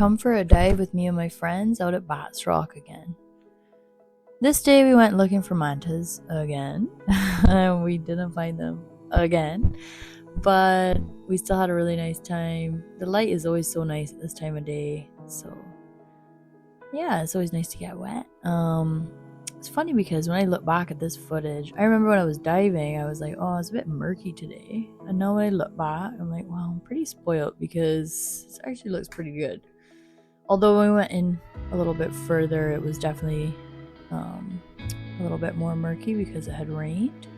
come for a dive with me and my friends out at Bats Rock again. This day we went looking for mantas again. We didn't find them again, but we still had a really nice time. The light is always so nice at this time of day, so yeah, it's always nice to get wet. It's funny because when I look back at this footage, I remember when I was diving, I was like, oh, it's a bit murky today. And now when I look back, I'm like, wow, I'm pretty spoiled because it actually looks pretty good. Although when we went in a little bit further, it was definitely a little bit more murky because it had rained.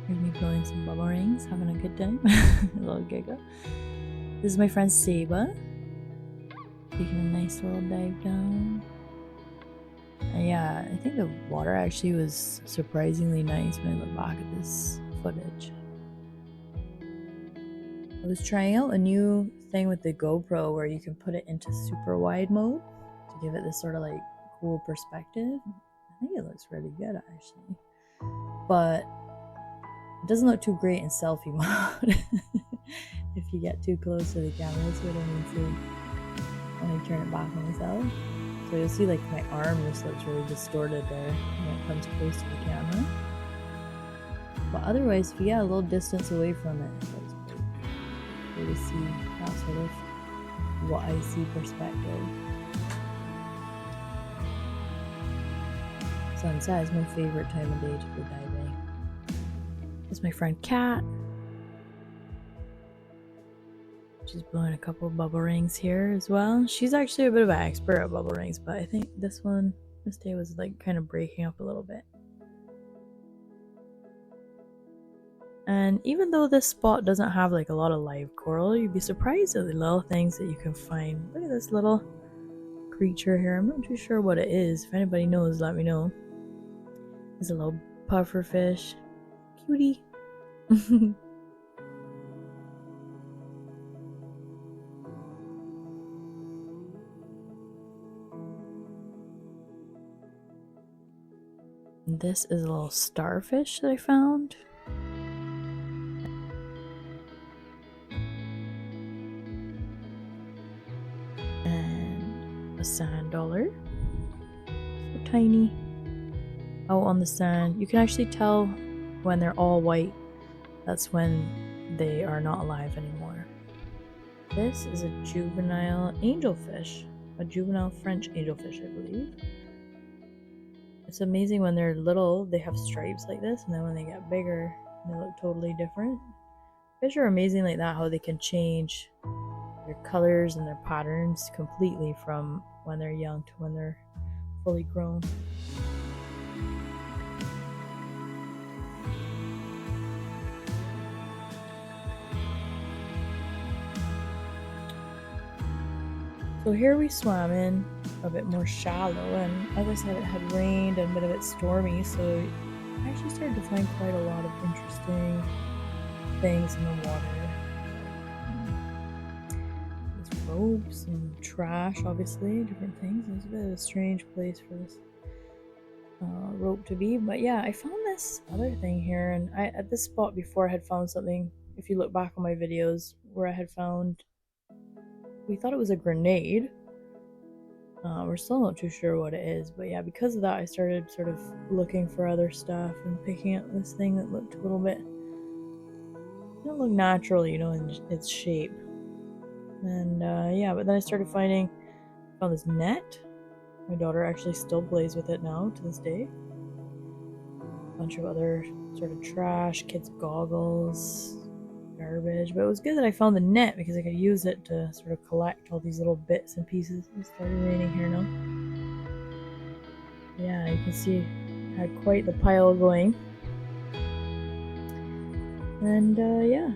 Here's me blowing some bubble rings, having a good time. A little giggle. This is my friend Saba, taking a nice little dive down. And yeah, I think the water actually was surprisingly nice when I look back at this footage. I was trying out a new thing with the GoPro where you can put it into super wide mode to give it this sort of like cool perspective. I think it looks really good actually, but it doesn't look too great in selfie mode if you get too close to the camera. That's what I mean to when I turn it back on myself. So you'll see like my arm just looks really distorted there when it comes close to the camera. But otherwise, if you get a little distance away from it, it looks great. You see that sort of what I see perspective. Sunset is my favorite time of day to go diving. This is my friend Kat. She's blowing a couple of bubble rings here as well. She's actually a bit of an expert at bubble rings, but I think this day was like kind of breaking up a little bit. And even though this spot doesn't have like a lot of live coral, you'd be surprised at the little things that you can find. Look at this little creature here. I'm not too sure what it is. If anybody knows, let me know. There's a little puffer fish. Cutie. This is a little starfish that I found. And a sand dollar. So tiny. Out on the sand. You can actually tell when they're all white. That's when they are not alive anymore. This is a juvenile angelfish. A juvenile French angelfish, I believe. It's amazing when they're little, they have stripes like this, and then when they get bigger, they look totally different. Fish are amazing like that, how they can change their colors and their patterns completely from when they're young to when they're fully grown. So here we swam in a bit more shallow, and as I said, it had rained and a bit of it stormy, so I actually started to find quite a lot of interesting things in the water. There's ropes and trash, obviously, different things. It's a bit of a strange place for this rope to be, but yeah, I found this other thing here, and at this spot before I had found something, if you look back on my videos, where I had found, we thought it was a grenade. We're still not too sure what it is, but yeah, because of that I started sort of looking for other stuff and picking up this thing that looked a little bit, didn't look natural, you know, in its shape. And yeah, but then I started found this net. My daughter actually still plays with it now to this day. A bunch of other sort of trash, kids' goggles, garbage, but it was good that I found the net because I could use it to sort of collect all these little bits and pieces. It started raining here now. Yeah, you can see I had quite the pile going. And yeah,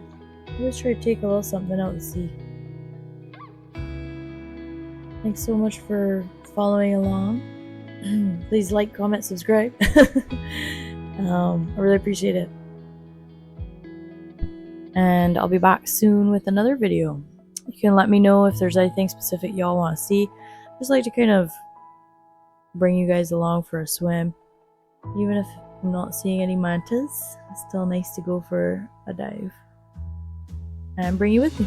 let's try to take a little something out to see. Thanks so much for following along. Please like, comment, subscribe. I really appreciate it. And I'll be back soon with another video. You can let me know if there's anything specific y'all want to see. I just like to kind of bring you guys along for a swim. Even if I'm not seeing any mantas, it's still nice to go for a dive and bring you with me.